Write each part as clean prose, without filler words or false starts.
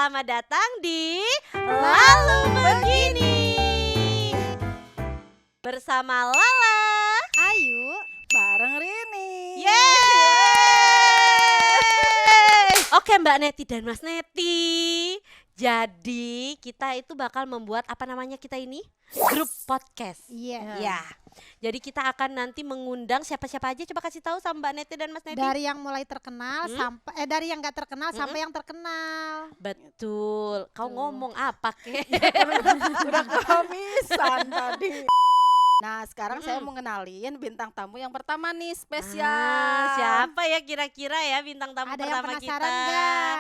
Selamat datang di Lalu Begini bersama Lala, Ayu, bareng Rini. Yeay! Oke Mbak Neti dan Mas Neti, jadi kita itu bakal membuat apa namanya kita ini? Grup podcast. Iya. Ya. Jadi kita akan nanti mengundang siapa-siapa aja, coba kasih tahu sama Mbak Neti dan Mas Neti. Dari yang mulai terkenal sampai dari yang nggak terkenal sampai yang terkenal. Betul. Kau ngomong apa kek? Udah kehabisan tadi. Nah sekarang saya mau ngenalin bintang tamu yang pertama nih, spesial. Siapa ya kira-kira ya bintang tamu Ada yang pertama penasaran kita? nggak?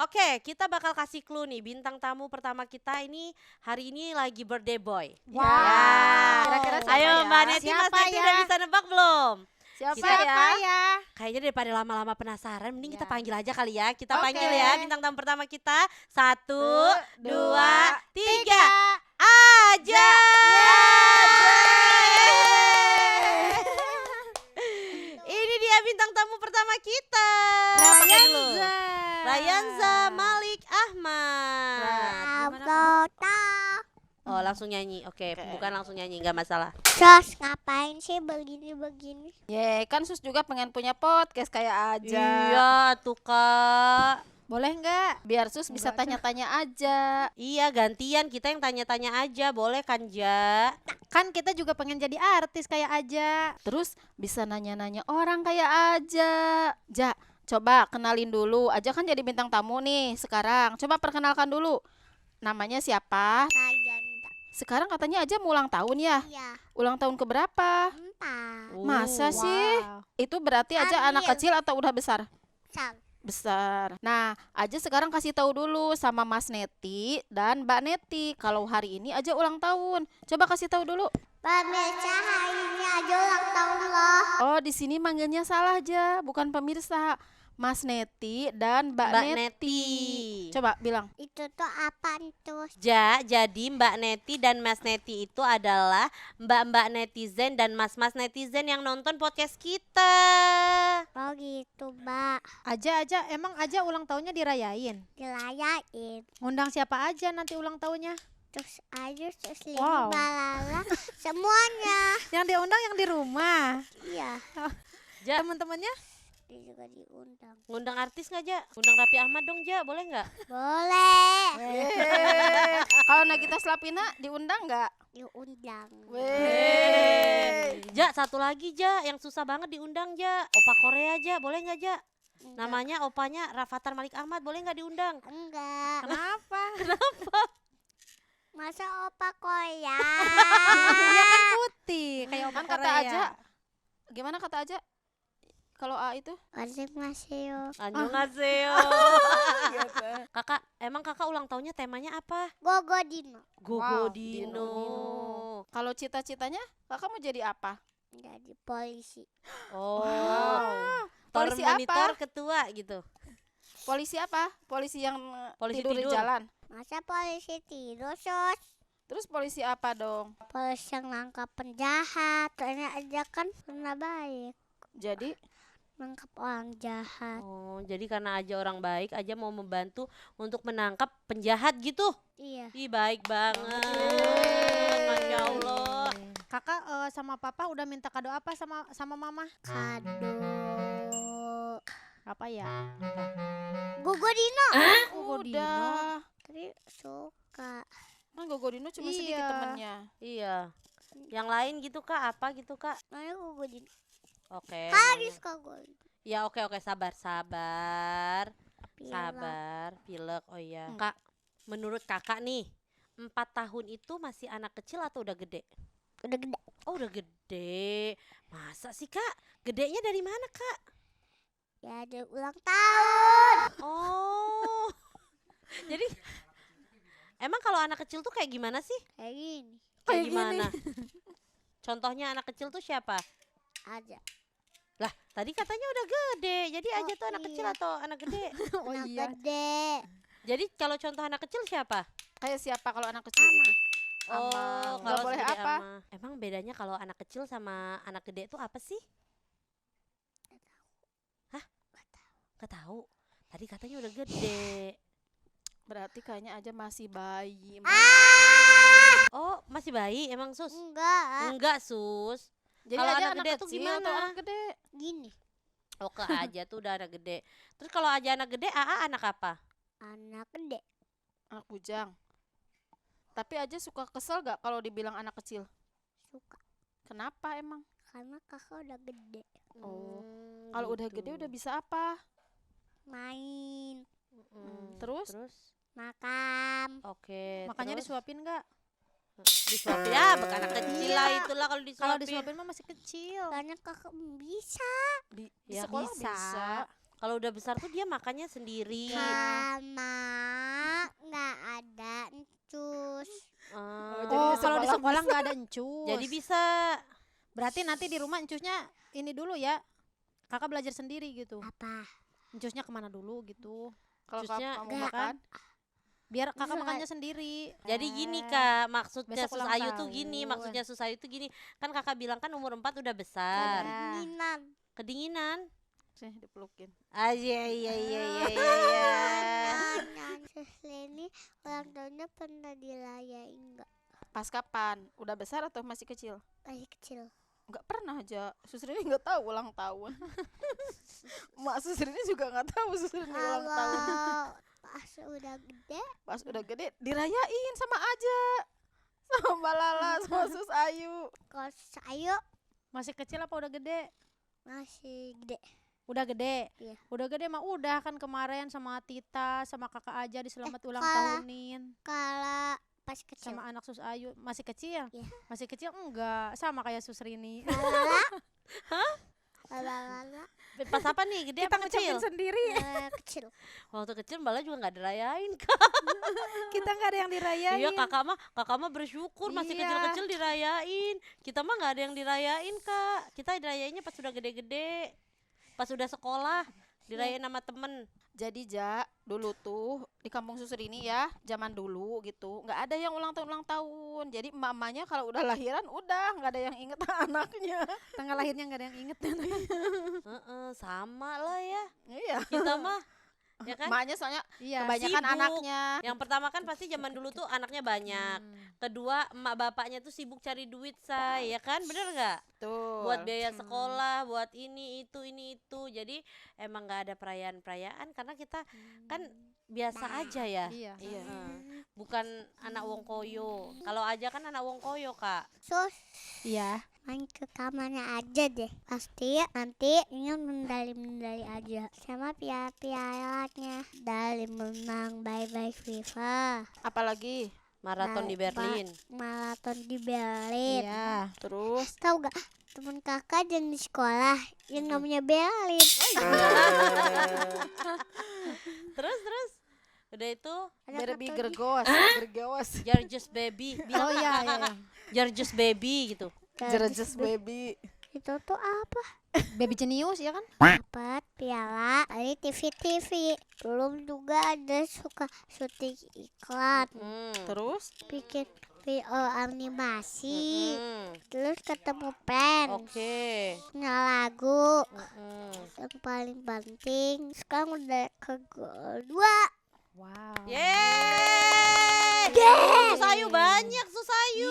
Oke, kita bakal kasih clue nih. Bintang tamu pertama kita ini hari ini lagi birthday boy. Wow. Ya. Kira-kira siapa Ayo ya? Mbak Neti, Mas Siapa Neti ya? udah bisa nebak belum? Siapa, Siapa ya? ya? Kayaknya daripada lama-lama penasaran, mending kita Ya. panggil aja kali ya. Kita Oke. panggil ya bintang tamu pertama kita. 1, 2, 3. Aja. Ini dia bintang tamu pertama kita. Pakai dulu. Rayanza Malik Ahmad. Oh langsung nyanyi, oke. Bukan langsung nyanyi, nggak masalah. Terus ngapain sih begini-begini? Ye, kan Sus juga pengen punya podcast kayak aja. Iya tuh Kak. Boleh nggak? Biar Sus bisa tanya-tanya aja. Iya gantian kita yang tanya-tanya aja, boleh kan Ja? Kan kita juga pengen jadi artis kayak aja. Terus bisa nanya-nanya orang kayak aja. Ja, coba kenalin dulu. Aja kan jadi bintang tamu nih sekarang. Coba perkenalkan dulu. Namanya siapa? Rayanda. Sekarang katanya aja mau ulang tahun ya. Iya, Ulang tahun keberapa? 4. Masa sih? Wow. Itu berarti aja anak Ambil. kecil atau udah besar? Sang. Besar. Nah, aja sekarang kasih tahu dulu sama Mas Neti dan Mbak Neti kalau hari ini aja ulang tahun. Coba kasih tahu dulu. Pemirsa, hari ini aja ulang tahun loh. Oh, di sini manggilnya salah aja, bukan pemirsa. Mas Neti dan Mbak, Mbak Neti. Neti. Coba bilang. Itu tuh apaan tuh? Jadi Mbak Neti dan Mas Neti itu adalah mbak-mbak netizen dan mas-mas netizen yang nonton podcast kita. Oh gitu, Mbak. Emang aja ulang tahunnya dirayain. Dilayain. Ngundang siapa aja nanti ulang tahunnya? Terus Ayu, terus Lili, Wow. Balala, semuanya. Yang diundang yang di rumah. Iya, Ja, Teman-temannya? dia juga diundang. ngundang artis nggak Ja? Undang Raffi Ahmad dong Ja, boleh nggak? Boleh. Kalau Nagita Slavina diundang nggak? Diundang. Ja, satu lagi Ja, yang susah banget diundang Ja. Opa Korea Ja, boleh nggak Ja? Enggak. Namanya opanya Rafathar Malik Ahmad, boleh nggak diundang? Enggak. Kenapa? Masa opa Korea? Dia kan putih kayak opa Kan kata Korea. aja. Gimana kata aja? Kalau A itu? Annyeonghaseyo. Annyeonghaseyo. Kakak, emang kakak ulang tahunnya temanya apa? Gogo Dino. Gogo Wow, Dino. Kalau cita-citanya kakak mau jadi apa? Jadi polisi. Oh, Polisi monitor apa? ketua gitu. Polisi apa? Polisi yang Polisi tidur di tidur. jalan. Masa polisi tidur, Sos? Terus polisi apa dong? Polisi yang nangkap penjahat. Soalnya aja kan pernah baik. Jadi Nangkap orang jahat. Oh, jadi karena aja orang baik, aja mau membantu untuk menangkap penjahat gitu. Iya. Ih, baik banget. Masya Allah. Kakak sama papa udah minta kado apa sama mama? Kado. Apa ya? Gogo Dino. Gogo Dino. udah. Tapi suka. Kan Gogo Dino cuma sedikit Iya. temennya. Iya. Yang lain gitu Kak, apa gitu Kak? Mana Gogo Dino? Oke. Haris Gogo. Ya oke, sabar. Pilek. Pilek. Oh iya. Kak, menurut kakak nih, 4 tahun itu masih anak kecil atau udah gede? Udah gede. Oh udah gede. Masa sih Kak? Gedenya dari mana Kak? Ya ada ulang tahun. Oh. Jadi emang kalau anak kecil tuh kayak gimana sih? Kayak gini. Kayak gimana? Contohnya anak kecil tuh siapa? Aja. Lah, tadi katanya udah gede. Jadi Oh, aja tuh anak kecil iya. atau anak gede? Oh Anak iya. gede. Jadi kalau contoh anak kecil siapa? Kayak siapa kalau anak kecil Ama. itu? Oh, Nggak kalau boleh segede apa? ama. Emang bedanya kalau anak kecil sama anak gede itu apa sih? Hah? Gak tahu. Tadi katanya udah gede. Berarti kayaknya aja masih bayi. Oh, masih bayi emang Sus? Enggak. Enggak Sus. Jadi Kalau aja anak anak gede tuh kecil gimana? atau anak gede? Gini. Oh, ke aja tuh udah anak gede. Terus kalau aja anak gede, AA anak apa? Anak gede. Anak bujang. Tapi aja suka kesel gak kalau dibilang anak kecil? Suka. Kenapa emang? Karena kakak udah gede. Oh, Kalau udah gede udah bisa apa? Main. Terus? Makan. Oke. Makanya terus? disuapin nggak? Disuapin ya, bukan anak kecil lah itulah kalau disuapin. Kalau disuapin mah masih kecil. Karena kakak bisa. Di Ya, sekolah bisa. bisa. Kalau udah besar tuh dia makannya sendiri. Karena nggak ada encus. Ah, jadi Oh, di kalau di sekolah sekolah nggak ada encus. jadi bisa. Berarti nanti di rumah encusnya ini dulu ya. Kakak belajar sendiri gitu. Apa? Encusnya kemana dulu gitu. Kalau Jusnya kamu enggak. makan, Biar kakak Bisa. makannya sendiri. Jadi gini Kak, maksudnya besok Sus ulang Ayu tuh gini, tahun. maksudnya Sus Ayu tuh gini. Kan Kakak bilang kan umur 4 udah besar. Kedinginan. Kedinginan. sih dipelukin. Ah iya iya iya iya iya. Sus Leni ulang tahunnya pernah dirayain nggak? Pas kapan? Udah besar atau masih kecil? Masih kecil. Nggak pernah aja. Susrini nggak tahu ulang tahun. Mak Susrini juga nggak tahu Susrini ulang tahun. Kalau pas udah gede, Pas udah gede dirayain sama aja. Sama Mbak Lala, sama Sus Ayu. kalau saya Masih kecil apa udah gede? masih gede. Udah gede. Iya. Udah gede mah udah kan kemarin sama Tita, sama kakak aja diselamat ulang kalah. tahunin. Kalau pas kecil. Sama anak Sus Ayu masih kecil? Iya. Masih kecil enggak, sama kayak Sus Rini. Lala Pas apa nih? Gede Kita apa kecil? ngucapin sendiri. kecil. Waktu kecil Mbak Lala juga nggak dirayain Kak. Kita nggak ada yang dirayain. Iya kakak mah bersyukur masih Iya. kecil-kecil dirayain. Kita mah nggak ada yang dirayain Kak. Kita dirayainnya pas sudah gede-gede. Pas sudah sekolah dirayain sama temen. Jadi dulu tuh di kampung Susrini ya, zaman dulu gitu, nggak ada yang ulang tahun. Jadi emak-emaknya kalau udah lahiran udah nggak ada yang inget anaknya. Tanggal lahirnya nggak ada yang inget. Heeh, sama lah ya. Iya. Kita mah ya kan. Emaknya soalnya Iya. kebanyakan sibuk. anaknya. Yang pertama kan pasti zaman dulu tuh anaknya banyak. Kedua emak bapaknya tuh sibuk cari duit ya kan, bener nggak? Tuh. Buat biaya sekolah, buat ini itu. Jadi emang nggak ada perayaan karena kita kan biasa aja ya. Iya. Heeh. Bukan anak wong koyo. Kalau aja kan anak wong koyo Kak. Sus Iya. main ke kamarnya aja deh. Pasti nanti ingin medali aja sama piala-pialanya. Dari menang bye-bye FIFA. Apalagi Maraton di Berlin. Maraton di Berlin. Iya. terus Tahu gak temen kakak yang di sekolah yang namanya Berlin. Terus udah itu Ada Barbie fotonya. Gergos. George's baby. Oh iya, iya, iya. George's baby gitu. George's baby. Itu tuh apa? Baby jenius ya kan? Dapat piala dari TV. Belum juga ada suka syuting iklan. Terus Bikin video animasi. Hmm, Terus ketemu fans. Oke. Punya lagu. Mm-mm. Yang paling penting sekarang udah ke gol 2. Wow. Yeay. Susayu banyak Susayu.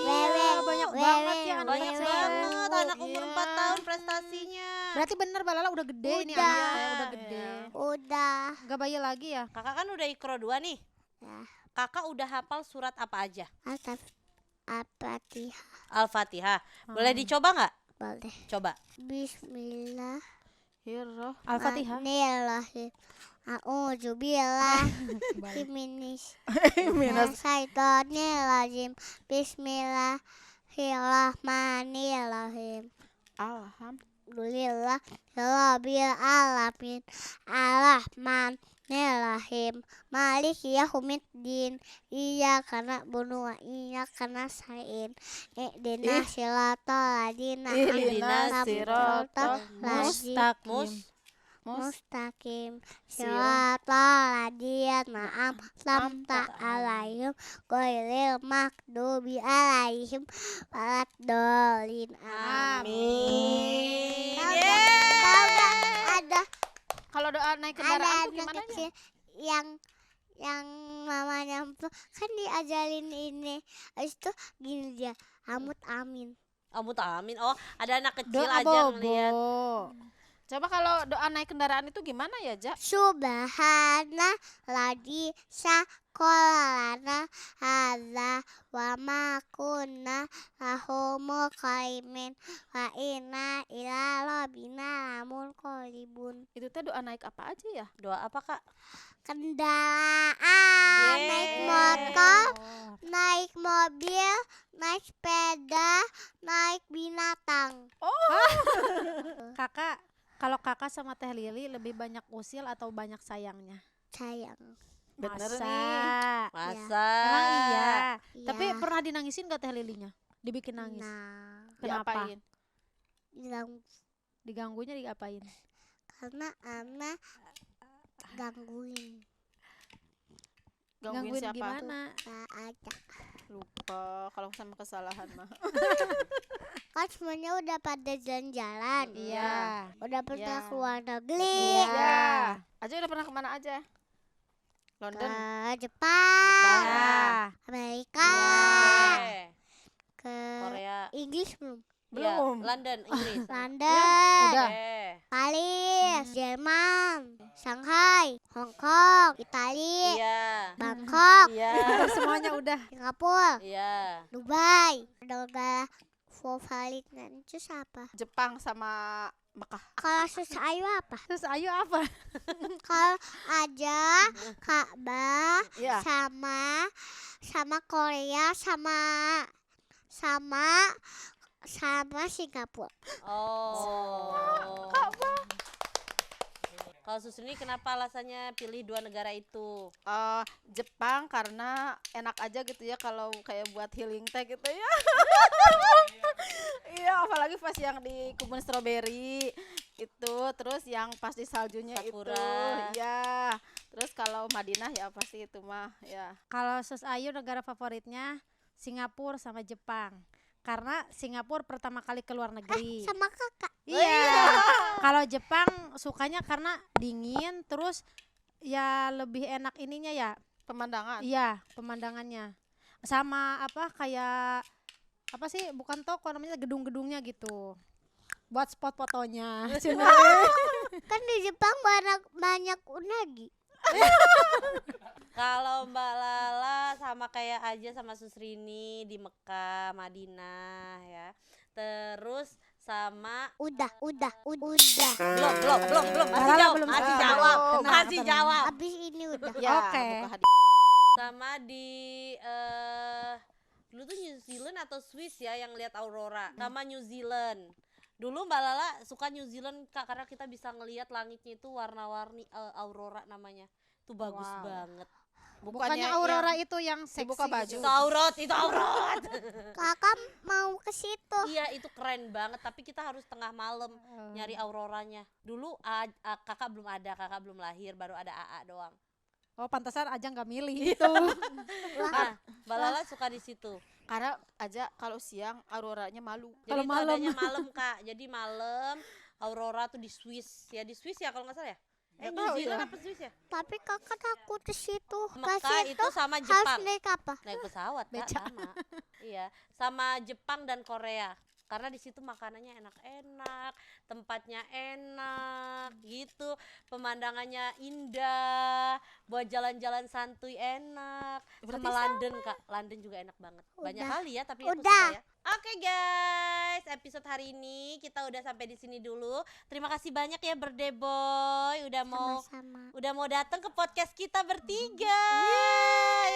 banyak banget ya anak Banyak kecil. banget anak umur Iya. 4 tahun prestasinya. Berarti bener Mbak Lala udah gede ini Udah. anaknya, udah gede. Udah. Enggak bayi lagi ya? Kakak kan udah Ikro 2 nih. Ya. Kakak udah hafal surat apa aja? Al-Fatihah. Al-Fatihah. Boleh dicoba nggak? Boleh. Coba. Bismillah. Hiro. Al-Fatihah. Bismillahirrahmanirrahim. A'udzubillahi Minas. minasyaitonirrajim. Bismillahirrahmanirrahim. Alhamdulillah. Alhamdulillah alamin. Arrahmanirrahim. Maliki yaumiddin. Iyyaka na'budu wa iyyaka nasta'in. Ihdinas siratal ladzina Ihdinas an'amta siratal alaihim. Mustaqim siratal ladzina an'amta alaihim ghairil maghdubi alaihim waladdallin. Amin. Tahu nggak ada Kalau doa naik kendaraan tuh anak gimana? kecil yang yang mama nyampe kan diajarin ini. Habis itu gini dia, Amut Amin. Amut amin. Oh, ada anak kecil Doa aja bobo. ngeliat. Coba kalau doa naik kendaraan itu gimana ya, Ja? Subhana ladzi sakolana hadza wa ma kunna lahu muqaimin wa inna ila rabbina lamunqalibun. Itu teh doa naik apa aja ya? Doa apa, Kak? Kendaraan, Yeay. naik motor, naik mobil, naik sepeda, naik binatang. Kakak, kalau kakak sama Teh Lili lebih banyak usil atau banyak sayangnya? Sayang. Bener Masa? nih. Masa? Emang iya. Iya. Tapi pernah dinangisin gak Teh Lilinya? Dibikin nangis? Nah, Kenapa? Diapain? bilang Diganggunya diapain? karena anak gangguin. Gangguin siapa? gimana? Gak ada. Lupa kalau sama kesalahan mah. Kan semuanya udah pada jalan-jalan. Iya. Udah pernah Iya. keluar negeri. Iya. Aja udah pernah kemana aja? London. Ke Jepang, Ya. Amerika, Eh, ke Korea. Inggris belum? Iya, Belum. London, Inggris. London, Udah. Paris, Jerman, Shanghai, Hong Kong, Italia, Iya. Bangkok, Iya. Semuanya udah. Singapura, Iya. Dubai. Negara favoritnya itu siapa? Jepang sama Mekah. Kalau susah ayu apa? Terus Ayu apa? Kalau aja Ka'bah Iya. sama Korea sama Singapura. Oh. Kalau Susuni kenapa alasannya pilih dua negara itu? Jepang karena enak aja gitu ya kalau kayak buat healing teh gitu ya. Iya, apalagi pas yang di kebun stroberi itu, terus yang pas di saljunya itu. Sakura. Iya. Terus kalau Madinah ya pasti itu mah ya. Kalau Sus Ayu negara favoritnya Singapura sama Jepang. Karena Singapura pertama kali ke luar negeri. Sama kakak. Iya. Kalau Jepang sukanya karena dingin, terus ya lebih enak ininya ya. Pemandangan. Iya, pemandangannya. Sama apa kayak apa sih? Bukan toko namanya gedung-gedungnya gitu. Buat spot fotonya. Kan di Jepang banyak unagi. Kalau Mbak Lala sama kayak aja sama Susrini di Mekah, Madinah ya. Terus sama Udah. belum. Masih Lala jawab, belum masih jawab. jawab, Tenang, masih tenang. jawab. Habis ini udah. Ya, Oke. buka hadiah. Sama di dulu tuh New Zealand atau Swiss ya yang lihat aurora. Sama New Zealand. Dulu Mbak Lala suka New Zealand Kak karena kita bisa ngelihat langitnya itu warna-warni aurora namanya. Itu bagus Wow. banget. Bukannya Aurora itu yang seksi dibuka baju. gitu. Itu aurat. Kakak mau ke situ. Iya, itu keren banget, tapi kita harus tengah malam nyari auroranya. Dulu kakak belum ada, kakak belum lahir, baru ada AA doang. Oh, pantasan aja nggak milih gitu. Nah, Mbak Lala suka di situ. Karena aja kalau siang auroranya malu. Jadi Kalau itu malam. adanya malam, Kak. Jadi malam aurora tuh di Swiss. Ya di Swiss ya kalau nggak salah ya? Nggak New tahu Zealand ya. apa Swiss ya? Tapi kakak takut ke situ. Ke Mekah situ itu sama harus Jepang. naik apa? Naik pesawat, Kak, Beca. sama. Iya, sama Jepang dan Korea. Karena di situ makanannya enak-enak, tempatnya enak, gitu, pemandangannya indah, buat jalan-jalan santuy enak. Berarti Sama London Kak, London juga enak banget. Banyak Udah. kali ya, tapi aku Udah. suka ya. Oke guys, episode hari ini kita udah sampai di sini dulu. Terima kasih banyak ya Birthday Boy, Sama-sama. udah mau datang ke podcast kita bertiga.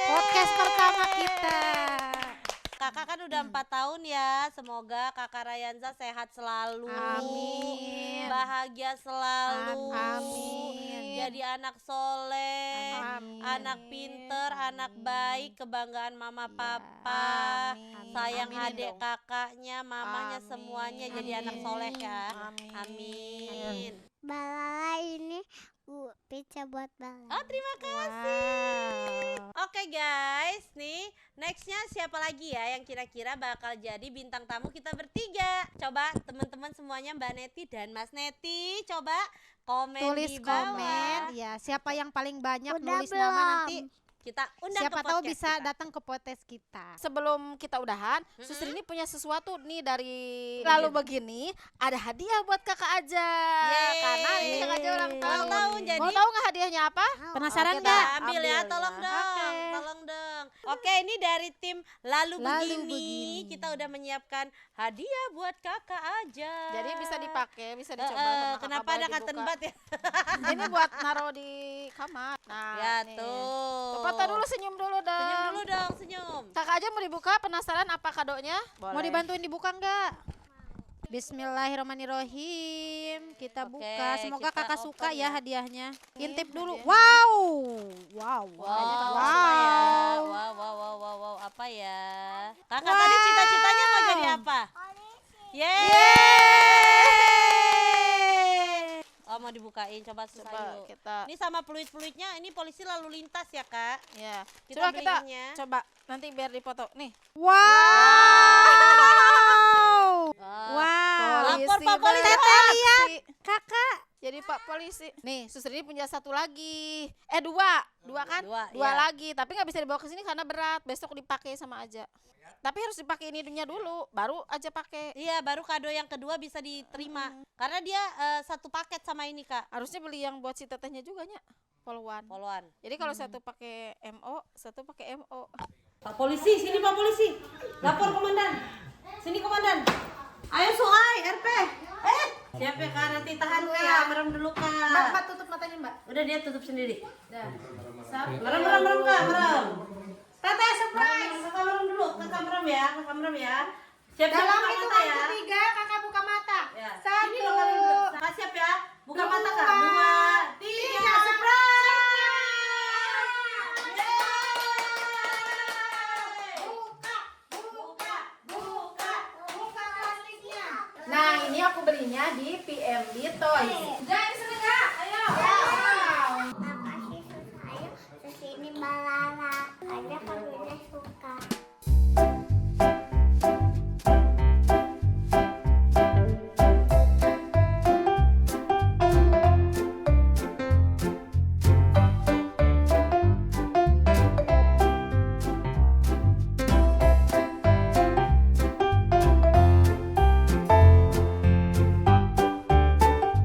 Podcast pertama kita. Kakak kan udah 4 tahun ya. Semoga Kakak Rayanza sehat selalu. Amin. Bahagia selalu. Amin. Jadi anak soleh, Amin. anak pinter, anak baik, kebanggaan mama papa. Amin. Sayang Aminin adik dong. kakaknya, mamanya Amin. semuanya jadi anak Amin. soleh ya. Amin. Amin. Balala ini pizza buat Balala. Oh, terima kasih. Wow. Oke Oke guys, nih nextnya siapa lagi ya yang kira-kira bakal jadi bintang tamu kita bertiga? Coba teman-teman semuanya, Mbak Neti dan Mas Neti, coba komen Tulis di bawah. komen ya, siapa yang paling banyak Udah nulis nama belum? nanti Kita undang siapa ke tahu podcast bisa kita. datang ke podcast kita. Sebelum kita udahan, Suster ini punya sesuatu nih dari lalu begini, ada hadiah buat kakak aja. Yeay. Karena ini kakak aja ulang Ulang tahun. tahun, jadi Mau tahu nggak hadiahnya apa? Penasaran Oke, nggak? kita ambil ya, tolong ya. dong, Oke. tolong dong. Oke, ini dari tim Lalu Lalu Begini, Begini. kita udah menyiapkan hadiah buat kakak aja. Jadi bisa dipakai, bisa dicoba. sama kakak, kenapa boleh ada dibuka. cotton bud ya? Ini buat naruh di kamar. Nah, Ya nih. tuh. Foto dulu, senyum dulu dong. Senyum dulu dong, senyum. Kakak aja mau dibuka, penasaran apa kadonya? Mau dibantuin dibuka enggak? Bismillahirrahmanirrahim. Kita Oke, buka. Semoga kita kakak suka open ya ya. hadiahnya. Intip dulu. hadiahnya. Wow. Wow. Wow, apa ya? Wow, apa ya? Kakak Wow. tadi cita-citanya mau jadi apa? Yeay. Oh, mau dibukain, coba susah Coba yuk. kita. Ini sama peluit-peluitnya, ini polisi lalu lintas ya kak. Ya. Kita Coba kita beliinnya. coba nanti biar dipoto. Nih. Wow. Wow. Lapor Pak Polisi. beraksi. Kakak. Jadi Pak Polisi. Nih, Suster ini punya satu lagi. Dua kan? Dua, Dua iya. lagi, tapi nggak bisa dibawa ke sini karena berat. Besok dipakai sama aja. Tapi harus dipakai ininya dulu, baru aja pakai. Iya, baru kado yang kedua bisa diterima. Karena dia satu paket sama ini kak. Harusnya beli yang buat si tetehnya juga nya. Poluan. Poluan. Jadi kalau satu pakai MO, satu pakai MO. Pak Polisi, sini Pak Polisi. Lapor komandan. Sini komandan. Ayo Suai, RP. Siap ya kak, nanti tahan ya. Merem dulu kak. tutup matanya Mbak. Udah dia tutup sendiri. Dah. Merem kak, merem. Teteh surprise. Kakak merem dulu, kakak merem ya, Siap Dalam buka hitungan mata ya. ketiga kakak buka mata. Ya. Satu. Sini dong, kalian dulu. Kakak siap ya. Buka mata kak. Dua. 2, 3, surprise. Nah, ini aku belinya di PMB Toys. Dan